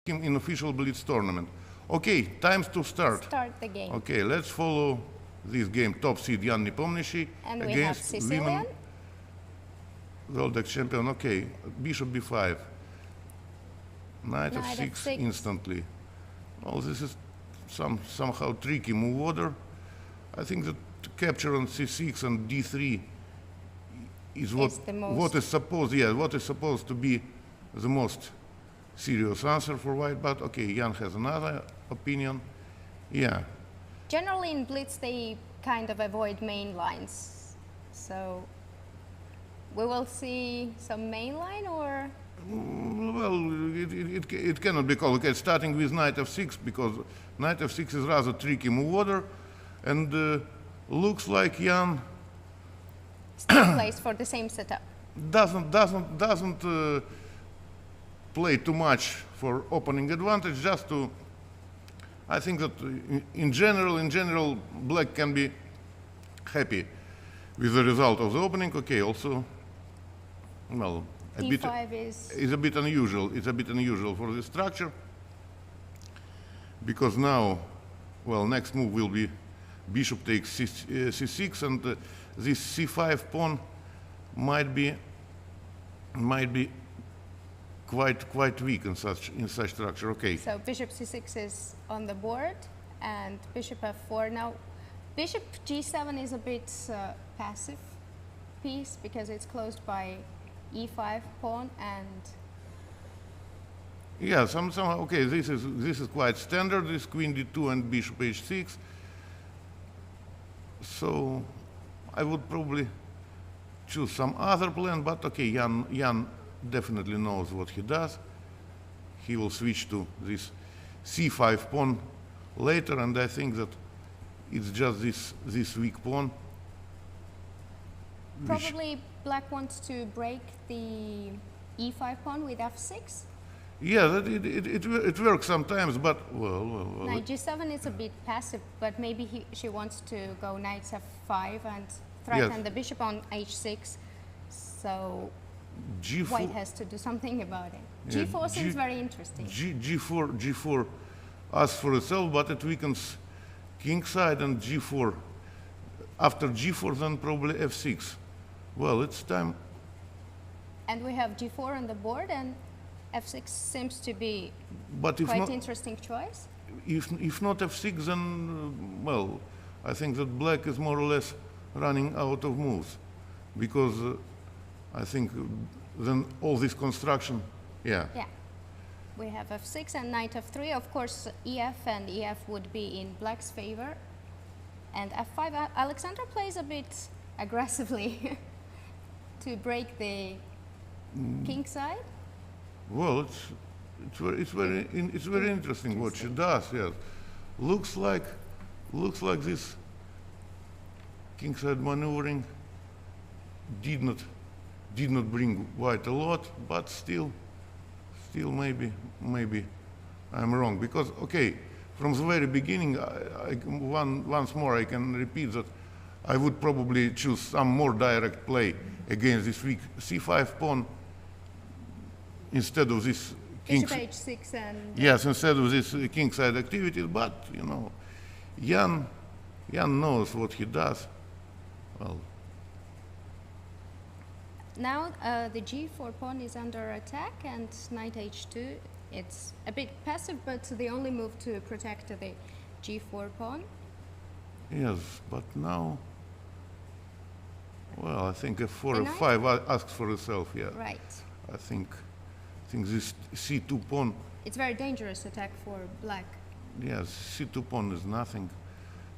in official Blitz tournament. Okay, time to start. Start the game. Okay, let's follow this game. Top seed Jan Nepomniachtchi And we have against Sicilian. women world champion. Okay, bishop b5. Knight of 6 instantly. Well, this is somehow tricky move order. I think that capture on c6 and d3 is what is supposed to be the most serious answer for white, but okay, Jan has another opinion. Yeah. Generally in Blitz they kind of avoid main lines, so we will see some main line, or? Well, it cannot be called. Okay, starting with knight f6, because knight f6 is rather tricky move order, and looks like Jan still plays for the same setup. Doesn't play too much for opening advantage, just to. I think that in general, black can be happy with the result of the opening. Okay, also, well, D5 is a bit unusual. It's a bit unusual for this structure, because now, well, next move will be bishop takes c6, and this c5 pawn might be quite weak in such structure. Okay. So bishop c6 is on the board, and bishop f4. Now, bishop g7 is a bit passive piece because it's closed by e5 pawn, and yeah, somehow. Okay, this is quite standard. This queen d2 and bishop h6. So I would probably choose some other plan, but okay, Jan definitely knows what he does. He will switch to this c5 pawn later, and I think that it's just this weak pawn. Probably black wants to break the e5 pawn with f6. Yeah, it works sometimes, but well. Knight g7 is a bit passive, but maybe she wants to go knight f5 and threaten the bishop on h6. So G4, white has to do something about it. Yeah, g4 seems very interesting. G4 asks for itself, but it weakens king side, and g4. After g4, then probably f6. Well, it's time. And we have g4 on the board, and f6 seems to be quite interesting choice. If not f6, then, well, I think that black is more or less running out of moves, because I think then all this construction, yeah. Yeah. We have f6 and knight f3. Of course, ef and ef would be in black's favor. And f5, Alexandra plays a bit aggressively to break the king side. Well, it's very interesting what she does. Yes, looks like this king side maneuvering did not bring white a lot, but still maybe I'm wrong, because okay, from the very beginning, once more I can repeat that I would probably choose some more direct play against this weak c5 pawn instead of this king bishop h6 and yes, instead of this king side activity. But you know, Jan knows what he does. Well. Now the g4 pawn is under attack, and knight h2. It's a bit passive, but the only move to protect the g4 pawn. Yes, but now, well, I think f4, f5 asks for itself. Yeah. Right. I think this c2 pawn. It's very dangerous attack for black. Yes, c2 pawn is nothing.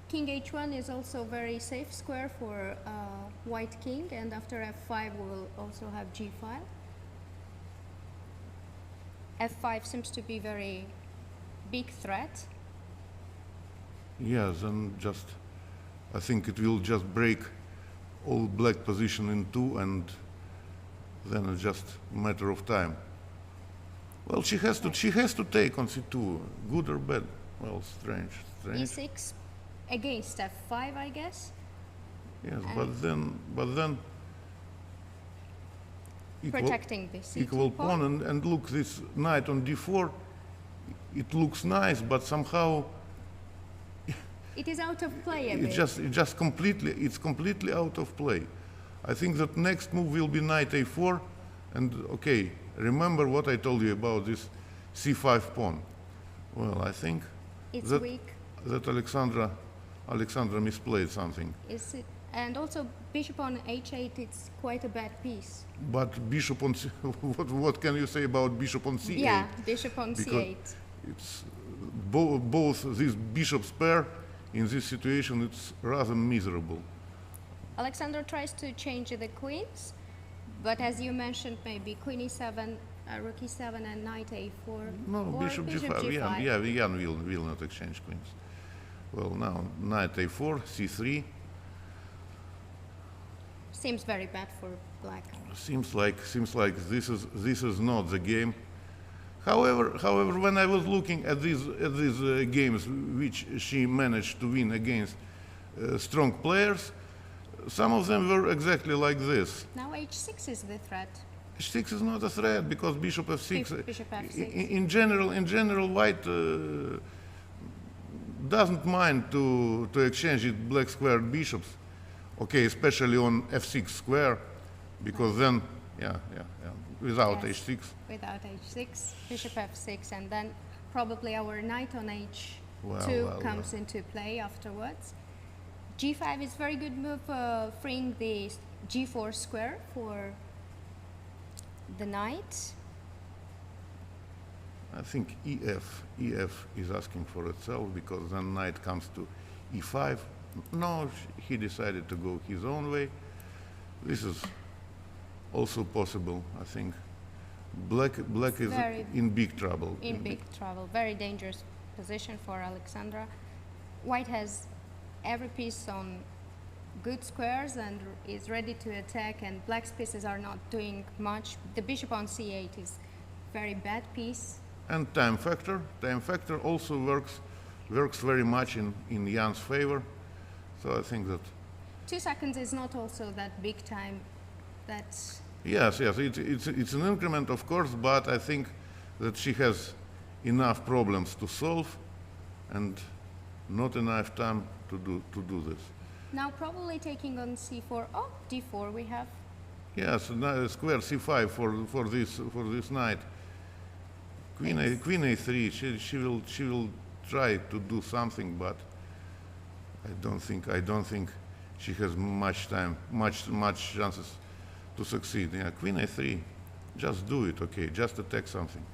King h1 is also very safe square for white king, and after f5 we will also have g5. f5 seems to be very big threat. Yes, and just I think it will just break all black position in two, and then it's just a matter of time. Well, she has to take on c2, good or bad. Well, strange. e6 against f5, I guess. Yes, but then protecting the c2 equal pawn, and look, this knight on d4 it looks nice, but somehow It is out of play a it's bit. just completely out of play. I think that next move will be knight a4, and okay, remember what I told you about this c5 pawn. Well, I think It's that weak. that Alexandra misplayed something. Is it? And also bishop on h8, it's quite a bad piece. But bishop on what can you say about bishop on c8? Yeah, bishop on Because c8. it's both these bishops pair in this situation, it's rather miserable. Alexandra tries to change the queens, but as you mentioned, maybe queen e7, rook e7, and knight a4. No, or bishop g5. Yeah, Jan will not exchange queens. Well, now knight a4, c3. Seems very bad for black. Seems like this is not the game. However, when I was looking at these games which she managed to win against strong players, some of them were exactly like this. Now h6 is the threat. H6 is not a threat because bishop f6. Bishop f6. In general, white doesn't mind to exchange it black squared bishops. Okay, especially on f6 square, because then, without Yes. h6. Without h6, bishop f6, and then probably our knight on h2 Well, comes into play afterwards. g5 is very good move, freeing the g4 square for the knight. I think EF is asking for itself because then knight comes to E5. No, he decided to go his own way. This is also possible, I think. Black is in big trouble. In big trouble, very dangerous position for Alexandra. White has every piece on good squares and is ready to attack, and black's pieces are not doing much. The bishop on c8 is very bad piece. And time factor also works very much in Jan's favor. So I think that 2 seconds is not also that big time. That's yes, it's an increment, of course, but I think that she has enough problems to solve and not enough time to do this. now probably taking on c4. Oh, d4 we have. Yes, square c5 for this knight. Queen a3. She will try to do something, but I don't think she has much chances to succeed. Yeah, queen a3. Just do it, okay? Just attack something.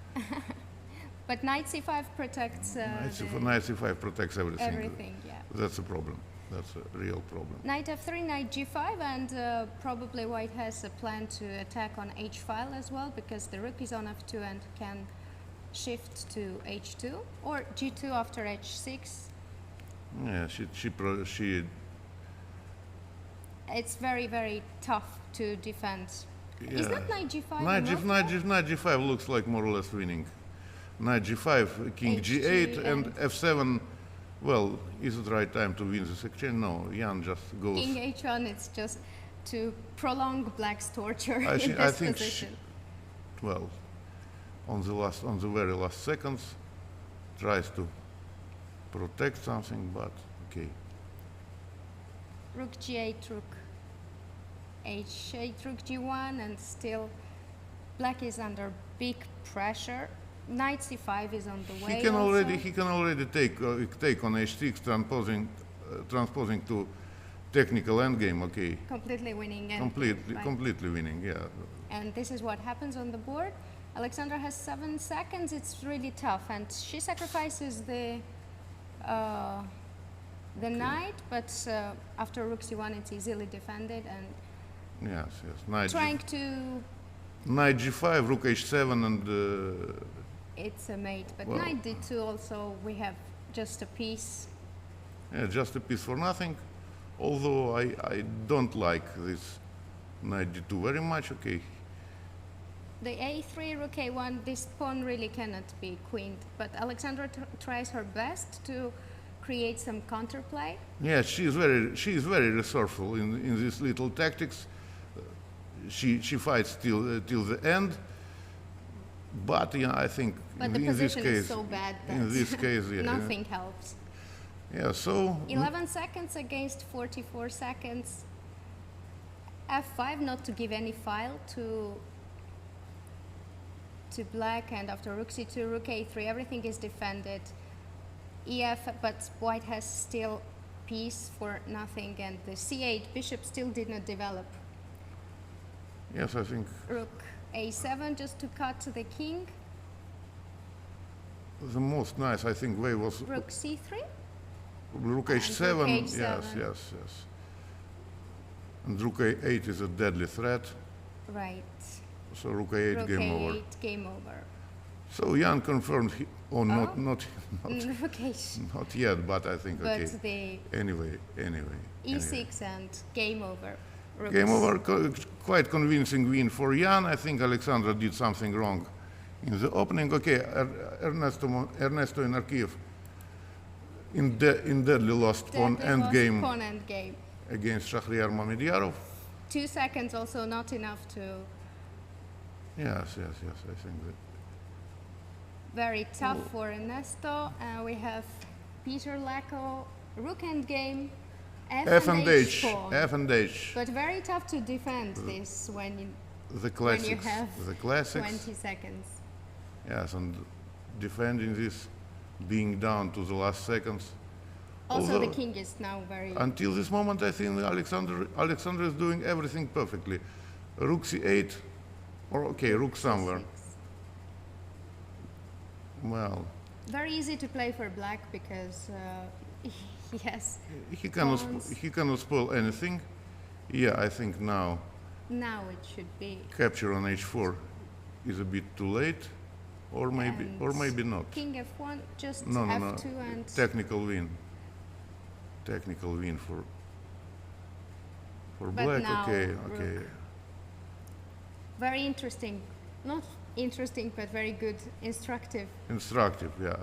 But knight c5 protects Knight c5 protects everything. everything. Yeah. That's a problem. That's a real problem. Knight f3, knight g5, and probably white has a plan to attack on h file as well, because the rook is on f2 and can shift to h2, or g2 after h6. Yeah, she. It's very, very tough to defend. Yeah. Is that knight g5? Knight g5 looks like more or less winning. Knight g5, king g8, and f7. Well, is it right time to win this exchange? No, Jan just goes. King h1, it's just to prolong black's torture I in this think position. Well, on the very last seconds, tries to protect something, but okay. Rook g8, rook h8, rook g1, and still black is under big pressure. Knight c5 is on the way. He can already take on h6, transposing to technical endgame. Okay. Completely winning. And completely winning. Yeah. And this is what happens on the board. Alexandra has 7 seconds. It's really tough, and she sacrifices the knight, but after rook c1, it's easily defended. And yes. Knight Knight g5, rook h7, and it's a mate, but well, knight d2 also, we have just a piece. Yeah, just a piece for nothing. Although I don't like this knight d2 very much. Okay. The a3, rook a1, this pawn really cannot be queened, but Alexandra tries her best to create some counterplay. Yeah, she is very resourceful in these little tactics. She fights till the end. But yeah, I think But the in this position case, is so bad that in this case, yeah, nothing helps. yeah. So 11 seconds against 44 seconds. F5, not to give any file to black, and after rook c2, rook a3, everything is defended. EF, but white has still piece for nothing, and the c8 bishop still did not develop. yes, I think Rook a7 just to cut the king. the most nice, I think, way was Rook c3. rook And h7. rook h7. Yes. And rook a8 is a deadly threat. Right. So rook a8, Rook game a8, over. game over. So Jan confirmed, not Okay. not yet, but I think But okay. the Anyway. e6 and game over. Game over, quite convincing win for Jan. I think Alexandra did something wrong in the opening. Okay, Ernesto in Kyiv in deadly lost pawn end game Pawn end game. against Shahryar Mamedyarov. 2 seconds also not enough to. Yes, I think that. Very tough for Ernesto. We have Peter Leko, rook end game, F and H, pawn. F and H. But very tough to defend this when you The have classics. 20 seconds. Yes, and defending this, being down to the last seconds. Also, Although, the king is now very. until this moment, I think Alexandra is doing everything perfectly. Rook c8, or okay, rook somewhere. Well, Very easy to play for black because yes. he pawns. cannot spoil anything. Yeah, I think now Now it should be. capture on h4 is a bit too late, or maybe not. King f1, just No, f2 and. technical win. Technical win for But black. now Okay. rook. Very interesting. Not interesting, but very good, instructive Instructive, yeah.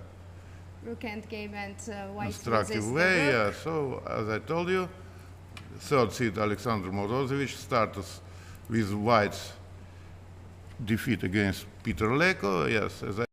rook end game, and white Instructive resists way, the rook. yeah. So, as I told you, third seed Alexander Morozevich starts with white's defeat against Peter Leko. Yes, as I